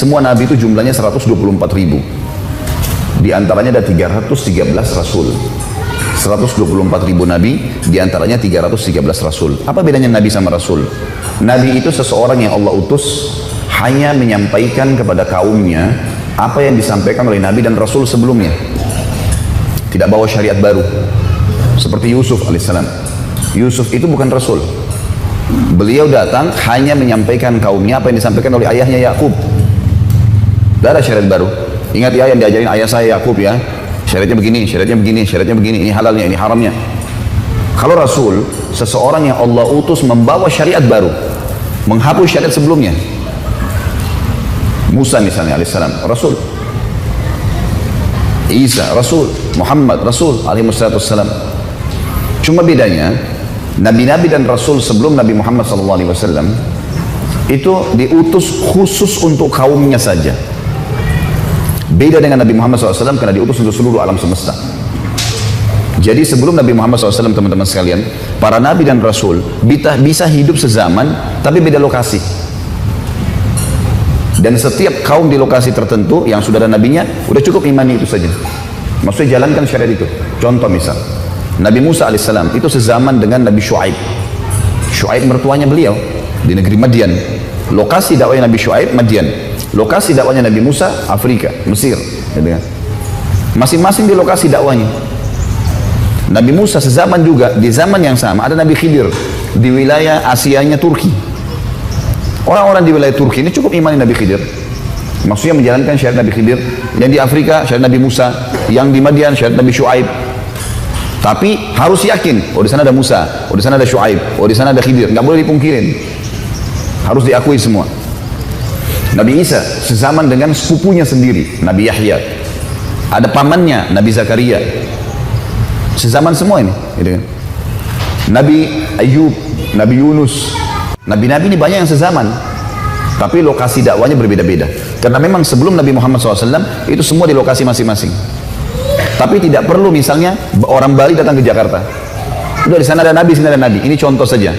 semua nabi itu jumlahnya 124.000. Di antaranya ada 313 rasul. 124.000 nabi, di antaranya 313 rasul. Apa bedanya nabi sama rasul? Nabi itu seseorang yang Allah utus hanya menyampaikan kepada kaumnya apa yang disampaikan oleh nabi dan rasul sebelumnya. Tidak bawa syariat baru. Seperti Yusuf alaihissalam. Yusuf itu bukan rasul. Beliau datang hanya menyampaikan kaumnya apa yang disampaikan oleh ayahnya Yakub. Tidak ada syariat baru. Ingat ya yang diajarin ayah saya Yakub ya. Syariatnya begini, syariatnya begini, syariatnya begini. Ini halalnya, ini haramnya. Kalau rasul, seseorang yang Allah utus membawa syariat baru, menghapus syariat sebelumnya. Musa misalnya alaihissalam, rasul. Isa, rasul. Muhammad, rasul alaihi wassalam. Cuma bedanya, nabi-nabi dan rasul sebelum Nabi Muhammad SAW itu diutus khusus untuk kaumnya saja. Beda dengan Nabi Muhammad SAW karena diutus untuk seluruh alam semesta. Jadi sebelum Nabi Muhammad SAW, teman-teman sekalian, para nabi dan rasul bisa hidup sezaman tapi beda lokasi. Dan setiap kaum di lokasi tertentu yang sudah ada nabinya, udah cukup imani itu saja. Maksudnya jalankan syariat itu. Contoh misal, Nabi Musa alaihissalam itu sezaman dengan Nabi Shu'aib. Shu'aib mertuanya beliau di negeri Madian. Lokasi dakwahnya Nabi Shu'aib Madian. Lokasi dakwahnya Nabi Musa Afrika, Mesir. Masing-masing di lokasi dakwahnya. Nabi Musa sezaman juga, di zaman yang sama ada Nabi Khidir di wilayah Asianya Turki. Orang-orang di wilayah Turki ini cukup imani Nabi Khidir. Maksudnya menjalankan syariat Nabi Khidir. Yang di Afrika syariat Nabi Musa, yang di Madian syariat Nabi Shu'aib. Tapi harus yakin, oh di sana ada Musa, oh di sana ada Shu'aib, oh di sana ada Khidir, nggak boleh dipungkirin. Harus diakui semua. Nabi Isa sezaman dengan sepupunya sendiri, Nabi Yahya. Ada pamannya, Nabi Zakaria. Sezaman semua ini, gitu kan? Nabi Ayub, Nabi Yunus, nabi-nabi ini banyak yang sezaman. Tapi lokasi dakwanya berbeda-beda. Karena memang sebelum Nabi Muhammad SAW itu semua di lokasi masing-masing. Tapi tidak perlu misalnya orang Bali datang ke Jakarta. Udah di sana ada nabi, sini ada nabi. Ini contoh saja.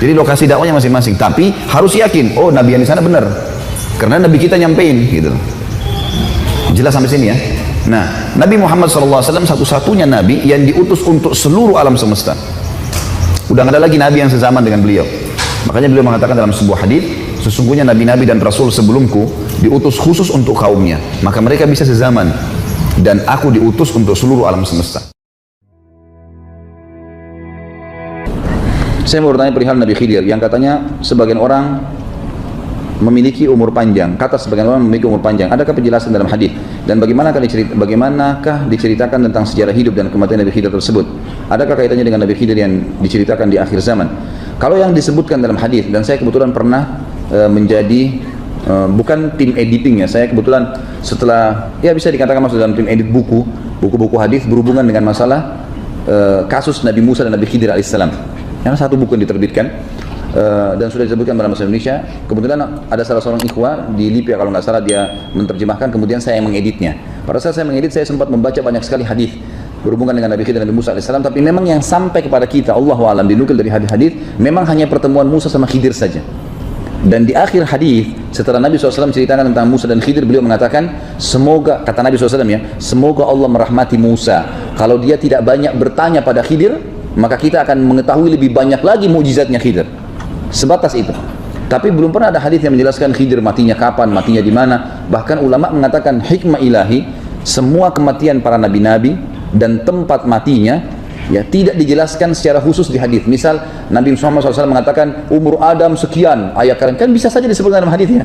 Jadi lokasi dakwanya masing-masing. Tapi harus yakin, oh nabi yang di sana benar. Karena nabi kita nyampein, gitu. Jelas sampai sini ya. Nah, Nabi Muhammad SAW satu-satunya nabi yang diutus untuk seluruh alam semesta. Udah nggak ada lagi nabi yang sezaman dengan beliau. Makanya beliau mengatakan dalam sebuah hadis, sesungguhnya nabi-nabi dan rasul sebelumku diutus khusus untuk kaumnya. Maka mereka bisa sezaman. Dan aku diutus untuk seluruh alam semesta. Saya mau bertanya perihal Nabi Khidir yang katanya sebagian orang memiliki umur panjang. Kata sebagian orang memiliki umur panjang. Adakah penjelasan dalam hadis? Dan bagaimanakah diceritakan tentang sejarah hidup dan kematian Nabi Khidir tersebut? Adakah kaitannya dengan Nabi Khidir yang diceritakan di akhir zaman? Kalau yang disebutkan dalam hadis, dan saya kebetulan pernah menjadi bukan tim editing ya, saya kebetulan setelah ya bisa dikatakan masuk dalam tim edit buku-buku hadis berhubungan dengan masalah kasus Nabi Musa dan Nabi Khidir alaihissalam. Yang satu buku yang diterbitkan dan sudah disebutkan dalam bahasa Indonesia. Kebetulan ada salah seorang ikhwah di Libya kalau nggak salah, dia menerjemahkan, kemudian saya yang mengeditnya. Pada saat saya mengedit, saya sempat membaca banyak sekali hadis berhubungan dengan Nabi Khidir dan Nabi Musa alaihissalam, tapi memang yang sampai kepada kita, Allahu a'lam, dinukil dari hadis-hadis, memang hanya pertemuan Musa sama Khidir saja. Dan di akhir hadis, setelah Nabi SAW ceritakan tentang Musa dan Khidir, beliau mengatakan, semoga, kata Nabi SAW ya, semoga Allah merahmati Musa. Kalau dia tidak banyak bertanya pada Khidir, maka kita akan mengetahui lebih banyak lagi mukjizatnya Khidir. Sebatas itu. Tapi belum pernah ada hadis yang menjelaskan Khidir matinya kapan, matinya di mana. Bahkan ulama mengatakan hikmah ilahi, semua kematian para nabi-nabi dan tempat matinya ya tidak dijelaskan secara khusus di hadis. Misal Nabi Muhammad SAW mengatakan umur Adam sekian, ayat kalian kan bisa saja disebutkan dalam hadisnya.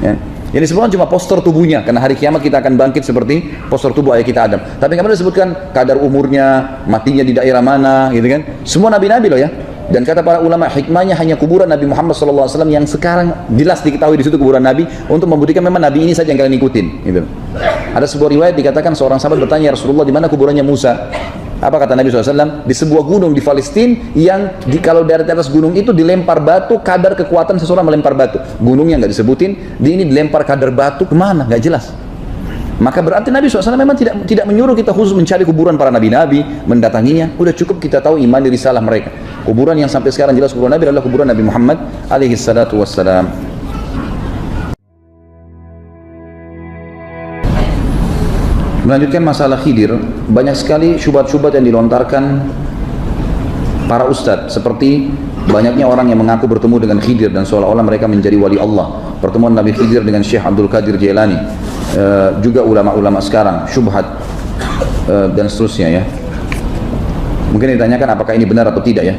Ya. Yang disebutkan cuma postur tubuhnya, karena hari kiamat kita akan bangkit seperti postur tubuh ayah kita Adam. Tapi nggak pernah disebutkan kadar umurnya, matinya di daerah mana, gitu kan? Semua nabi-nabi loh ya. Dan kata para ulama, hikmahnya hanya kuburan Nabi Muhammad SAW yang sekarang jelas diketahui di situ kuburan Nabi, untuk membuktikan memang Nabi ini saja yang kalian ikutin. Gitu. Ada sebuah riwayat dikatakan seorang sahabat bertanya, ya Rasulullah, di mana kuburannya Musa? Apa kata Nabi SAW? Di sebuah gunung di Palestina yang kalau dari atas gunung itu dilempar batu, kadar kekuatan seseorang melempar batu. Gunungnya nggak disebutin, di ini dilempar kadar batu kemana? Nggak jelas. Maka berarti Nabi SAW memang tidak menyuruh kita khusus mencari kuburan para nabi-nabi, mendatanginya. Udah cukup kita tahu iman dari risalah mereka. Kuburan yang sampai sekarang jelas kuburan Nabi adalah kuburan Nabi Muhammad alaihi salatu wassalam. Melanjutkan masalah Khidir, banyak sekali syubhat-syubhat yang dilontarkan para ustadz, seperti banyaknya orang yang mengaku bertemu dengan Khidir dan seolah-olah mereka menjadi wali Allah. Pertemuan Nabi Khidir dengan Syekh Abdul Qadir Jailani, juga ulama-ulama sekarang, syubhat dan seterusnya ya. Mungkin ditanyakan apakah ini benar atau tidak ya.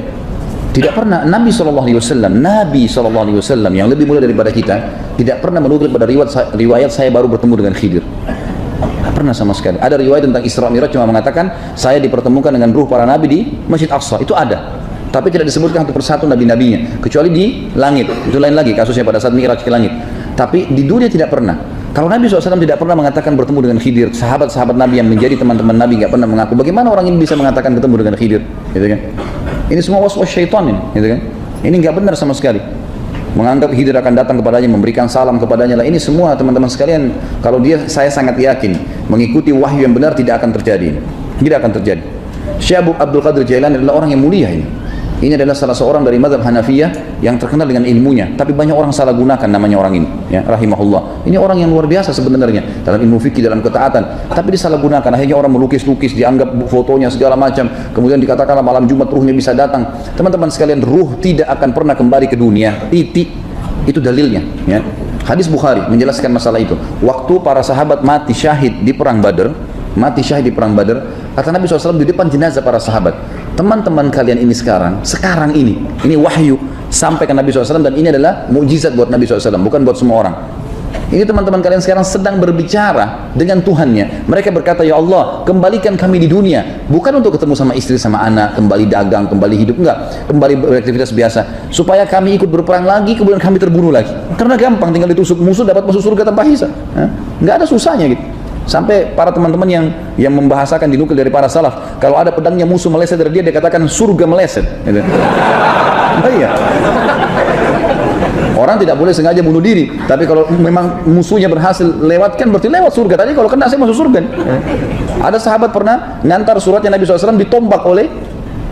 Tidak pernah Nabi SAW yang lebih mulia daripada kita tidak pernah menukil pada riwayat saya baru bertemu dengan Khidir. Tidak pernah sama sekali. Ada riwayat tentang Isra Mi'raj cuma mengatakan saya dipertemukan dengan ruh para nabi di Masjid Aqsa. Itu ada. Tapi tidak disebutkan satu persatu nabi-nabinya, kecuali di langit. Itu lain lagi kasusnya pada saat Mi'raj ke langit. Tapi di dunia tidak pernah. Kalau Nabi SAW tidak pernah mengatakan bertemu dengan Khidir, sahabat-sahabat Nabi yang menjadi teman-teman Nabi nggak pernah mengaku. Bagaimana orang ini bisa mengatakan ketemu dengan Khidir? Gitu kan? Ini semua was-was syaitan ini, gitu kan? Ini nggak benar sama sekali. Menganggap Khidir akan datang kepadanya, memberikan salam kepadanya lah. Ini semua teman-teman sekalian, kalau saya sangat yakin mengikuti wahyu yang benar tidak akan terjadi. Tidak akan terjadi. Syekh Abdul Qadir Jailani adalah orang yang mulia ini. Ini adalah salah seorang dari mazhab Hanafiyah yang terkenal dengan ilmunya, tapi banyak orang salah gunakan namanya orang ini, ya, rahimahullah. Ini orang yang luar biasa sebenarnya dalam ilmu fikih, dalam ketaatan, tapi disalahgunakan. Akhirnya orang melukis-lukis, dianggap fotonya segala macam, kemudian dikatakanlah malam Jumat ruhnya bisa datang. Teman-teman sekalian, ruh tidak akan pernah kembali ke dunia. Titik. Itu dalilnya, ya. Hadis Bukhari menjelaskan masalah itu. Waktu para sahabat mati syahid di perang Badar, kata Nabi SAW di depan jenazah para sahabat, teman-teman kalian ini sekarang ini wahyu sampai ke Nabi SAW, dan ini adalah mukjizat buat Nabi SAW, bukan buat semua orang. Ini teman-teman kalian sekarang sedang berbicara dengan Tuhannya. Mereka berkata, ya Allah, kembalikan kami di dunia, bukan untuk ketemu sama istri sama anak, kembali dagang, kembali hidup, enggak, kembali beraktivitas biasa, supaya kami ikut berperang lagi, kemudian kami terbunuh lagi. Karena gampang, tinggal ditusuk musuh dapat masuk surga tanpa hisab. Enggak ada susahnya gitu. Sampai para teman-teman yang membahasakan dinukil dari para salaf, kalau ada pedangnya musuh meleset dari dia katakan surga meleset, gitu. Oh iya. Orang tidak boleh sengaja bunuh diri, tapi kalau memang musuhnya berhasil lewatkan, berarti lewat surga. Tadi kalau kena saya masuk surga. Ada sahabat pernah ngantar suratnya Nabi SAW ditombak oleh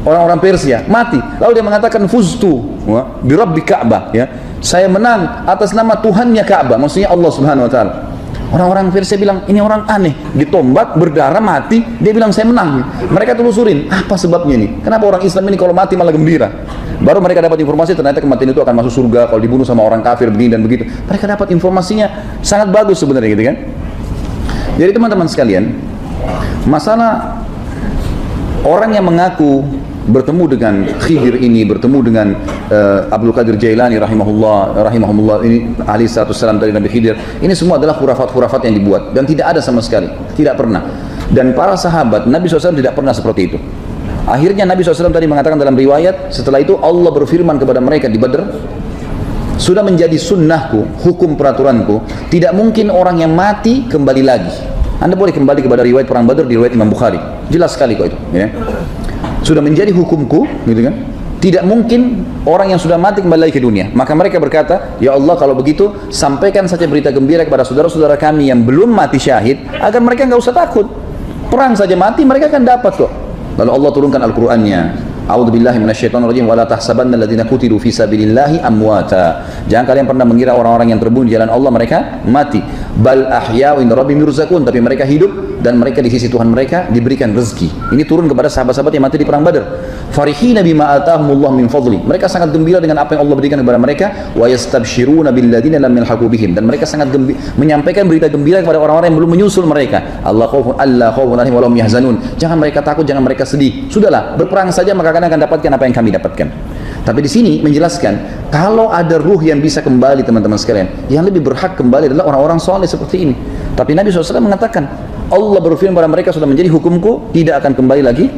orang-orang Persia, mati. Lalu dia mengatakan fuztu bi rabbi Ka'bah, ya. Saya menang atas nama Tuhannya Ka'bah, maksudnya Allah Subhanahu wa taala. Orang-orang Persia bilang, ini orang aneh, ditombak, berdarah, mati, dia bilang saya menang. Mereka telusurin, apa sebabnya ini? Kenapa orang Islam ini kalau mati malah gembira? Baru mereka dapat informasi, ternyata kematian itu akan masuk surga kalau dibunuh sama orang kafir begini dan begitu. Mereka dapat informasinya sangat bagus sebenarnya, gitu kan? Jadi teman-teman sekalian, masalah orang yang mengaku bertemu dengan Khidir ini, bertemu dengan Abdul Qadir Jailani rahimahullah ini alaihi salam dari Nabi Khidir, ini semua adalah khurafat-khurafat yang dibuat dan tidak ada sama sekali, tidak pernah. Dan para sahabat Nabi SAW tidak pernah seperti itu. Akhirnya Nabi SAW tadi mengatakan dalam riwayat, setelah itu Allah berfirman kepada mereka di Badr, sudah menjadi sunnahku, hukum peraturanku, tidak mungkin orang yang mati kembali lagi. Anda boleh kembali kepada riwayat perang Badr di riwayat Imam Bukhari, jelas sekali kok itu, ya. Sudah menjadi hukumku, gitu kan? Tidak mungkin orang yang sudah mati kembali lagi ke dunia. Maka mereka berkata, ya Allah, kalau begitu sampaikan saja berita gembira kepada saudara-saudara kami yang belum mati syahid, agar mereka nggak usah takut. Perang saja mati, mereka akan dapat kok. Lalu Allah turunkan Al-Qur'annya. A'udzubillahi minasyaitonirrajim wa la tahsabanna alladziina qutilu fi sabilillahi amwata. Jangan kalian pernah mengira orang-orang yang terbunuh di jalan Allah mereka mati. Bal ahya'u inda rabbihim yurzaqun, tapi mereka hidup dan mereka di sisi Tuhan mereka diberikan rezeki. Ini turun kepada sahabat-sahabat yang mati di perang Badar. Farihina bima atahumullah min fadli. Mereka sangat gembira dengan apa yang Allah berikan kepada mereka. Wa yastabshiruna billadzina lam yalhaqu bihim, dan mereka sangat menyampaikan berita gembira kepada orang-orang yang belum menyusul mereka. Allah khaufun alaihim wa lahum yahzanun. Jangan mereka takut, jangan mereka sedih. Sudahlah, berperang saja maka akan dapatkan apa yang kami dapatkan. Tapi di sini menjelaskan, kalau ada ruh yang bisa kembali, teman-teman sekalian, yang lebih berhak kembali adalah orang-orang soleh seperti ini. Tapi Nabi SAW mengatakan, Allah berfirman pada mereka sudah menjadi hukumku, tidak akan kembali lagi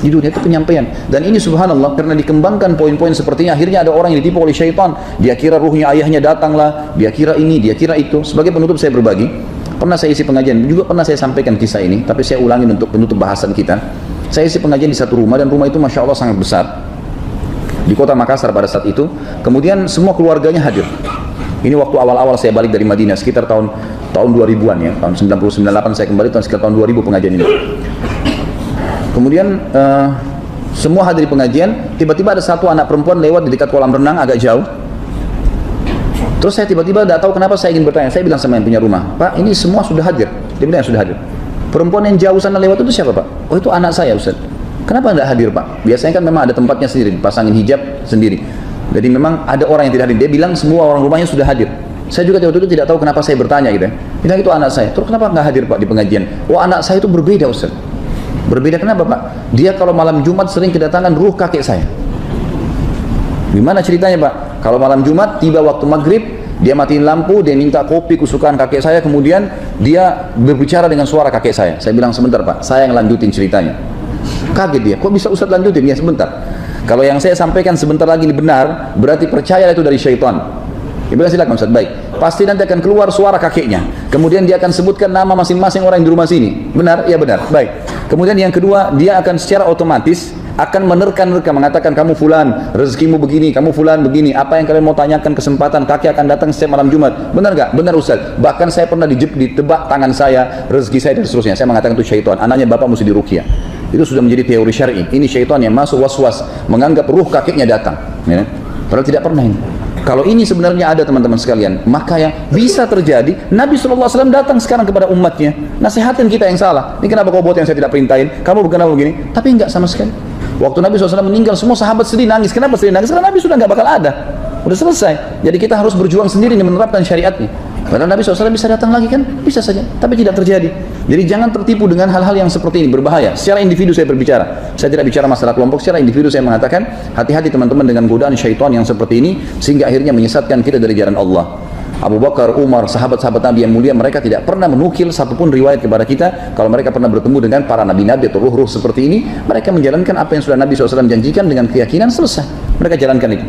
di dunia. Itu penyampaian. Dan ini subhanallah, karena dikembangkan poin-poin seperti ini, akhirnya ada orang yang ditipu oleh syaitan. Dia kira ruhnya ayahnya datanglah, dia kira ini, dia kira itu. Sebagai penutup saya berbagi, pernah saya isi pengajian, juga pernah saya sampaikan kisah ini, tapi saya ulangi untuk penutup bahasan kita. Saya isi pengajian di satu rumah, dan rumah itu Masya Allah sangat besar di kota Makassar pada saat itu. Kemudian semua keluarganya hadir. Ini waktu awal-awal saya balik dari Madinah, sekitar tahun 2000-an ya, tahun 1998 saya kembali, sekitar tahun 2000 pengajian ini. Kemudian semua hadir di pengajian, tiba-tiba ada satu anak perempuan lewat di dekat kolam renang agak jauh. Terus saya tiba-tiba tidak tahu kenapa saya ingin bertanya. Saya bilang sama yang punya rumah, Pak, ini semua sudah hadir. Dia bilang sudah hadir. Perempuan yang jauh sana lewat itu siapa Pak? Oh itu anak saya Ustaz. Kenapa tidak hadir Pak? Biasanya kan memang ada tempatnya sendiri, dipasangin hijab sendiri. Jadi memang ada orang yang tidak hadir. Dia bilang semua orang rumahnya sudah hadir. Saya juga waktu itu tidak tahu kenapa saya bertanya gitu ya. Bilang itu anak saya. Terus kenapa nggak hadir Pak di pengajian? Oh anak saya itu berbeda Ustaz. Berbeda kenapa Pak? Dia kalau malam Jumat sering kedatangan ruh kakek saya. Gimana ceritanya Pak? Kalau malam Jumat tiba waktu maghrib, dia matiin lampu, dia minta kopi kesukaan kakek saya, kemudian dia berbicara dengan suara kakek saya. Saya bilang sebentar Pak, saya yang lanjutin ceritanya. Kaget dia, kok bisa Ustaz lanjutin? Ya sebentar. Kalau yang saya sampaikan sebentar lagi benar, berarti percaya itu dari syaitan. Dia bilang silakan Ustaz, baik. Pasti nanti akan keluar suara kakeknya. Kemudian dia akan sebutkan nama masing-masing orang yang di rumah sini. Benar? Ya benar. Baik. Kemudian yang kedua, dia akan secara otomatis akan menerka-nerka, mengatakan kamu fulan, rezekimu begini, kamu fulan begini, apa yang kalian mau tanyakan kesempatan, kakek akan datang setiap malam Jumat. Benar nggak? Benar Ustaz. Bahkan saya pernah ditebak tangan saya, rezeki saya dan seterusnya. Saya mengatakan itu syaitan. Anaknya bapak mesti diruqyah. Itu sudah menjadi teori syar'i. Ini syaitan yang masuk was-was, menganggap ruh kakeknya datang. Ya. Padahal tidak pernah ini. Kalau ini sebenarnya ada teman-teman sekalian, maka yang bisa terjadi, Nabi SAW datang sekarang kepada umatnya, nasihatin kita yang salah. Ini kenapa kau buat yang saya tidak perintahin? Kamu kenapa begini? Tapi enggak sama sekali. Waktu Nabi SAW meninggal, semua sahabat sedih nangis. Kenapa sedih nangis? Karena Nabi sudah enggak bakal ada. Udah selesai. Jadi kita harus berjuang sendiri menerapkan syariatnya. Padahal Nabi SAW bisa datang lagi kan? Bisa saja. Tapi tidak terjadi. Jadi jangan tertipu dengan hal-hal yang seperti ini, berbahaya. Secara individu saya berbicara. Saya tidak bicara masalah kelompok, secara individu saya mengatakan, hati-hati teman-teman dengan godaan syaitan yang seperti ini, sehingga akhirnya menyesatkan kita dari jalan Allah. Abu Bakar, Umar, sahabat-sahabat Nabi yang mulia, mereka tidak pernah menukil satupun riwayat kepada kita. Kalau mereka pernah bertemu dengan para nabi-nabi atau ruh-ruh seperti ini, mereka menjalankan apa yang sudah Nabi SAW janjikan dengan keyakinan, selesai. Mereka jalankan itu.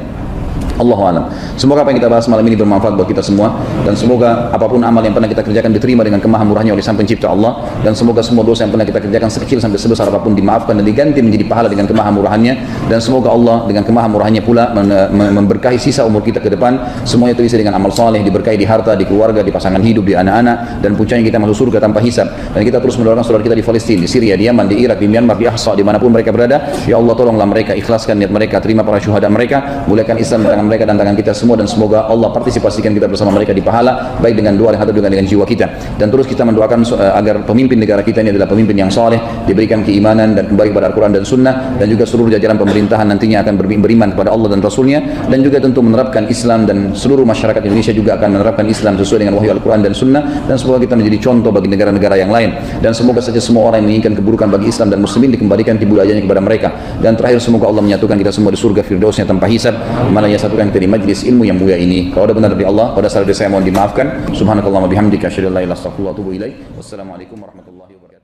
Allahu a'lam. Semoga apa yang kita bahas malam ini bermanfaat buat kita semua, dan semoga apapun amal yang pernah kita kerjakan diterima dengan kemahamurahannya oleh Sang Pencipta Allah, dan semoga semua dosa yang pernah kita kerjakan sekecil sampai sebesar apapun dimaafkan dan diganti menjadi pahala dengan kemahamurahannya, dan semoga Allah dengan kemahamurahannya pula memberkahi sisa umur kita ke depan, semuanya terisi dengan amal saleh, diberkahi di harta, di keluarga, di pasangan hidup, di anak-anak, dan puncaknya kita masuk surga tanpa hisab. Dan kita terus mendoakan saudara kita di Palestina, di Syria, di Yaman, di Irak, di Myanmar, di Ahsa, dimanapun mereka berada. Ya Allah, tolonglah mereka, ikhlaskan niat mereka, terima para syuhada mereka, muliakan Islam dengan mereka dan tangan kita semua, dan semoga Allah partisipasikan kita bersama mereka di pahala, baik dengan doa dan harta juga dengan jiwa kita. Dan terus kita mendoakan agar pemimpin negara kita ini adalah pemimpin yang saleh, diberikan keimanan dan kembali kepada Al-Quran dan Sunnah, dan juga seluruh jajaran pemerintahan nantinya akan beriman kepada Allah dan Rasulnya, dan juga tentu menerapkan Islam, dan seluruh masyarakat Indonesia juga akan menerapkan Islam sesuai dengan wahyu Al-Quran dan Sunnah, dan semoga kita menjadi contoh bagi negara-negara yang lain. Dan semoga saja semua orang yang menginginkan keburukan bagi Islam dan Muslimin dikembalikan tibulayanya kepada mereka. Dan terakhir, semoga Allah menyatukan kita semua di surga Firdausnya tanpa hisab, mana menyatukan kita di majlis ilmu yang mulia ini. Kalau ada benar dari Allah, kalau ada salah dari saya mohon dimaafkan. Subhanakallahumma bihamdika asyhadu an la ilaha illa anta astaghfiruka wa atubu ilaik. Wassalamualaikum warahmatullahi wabarakatuh.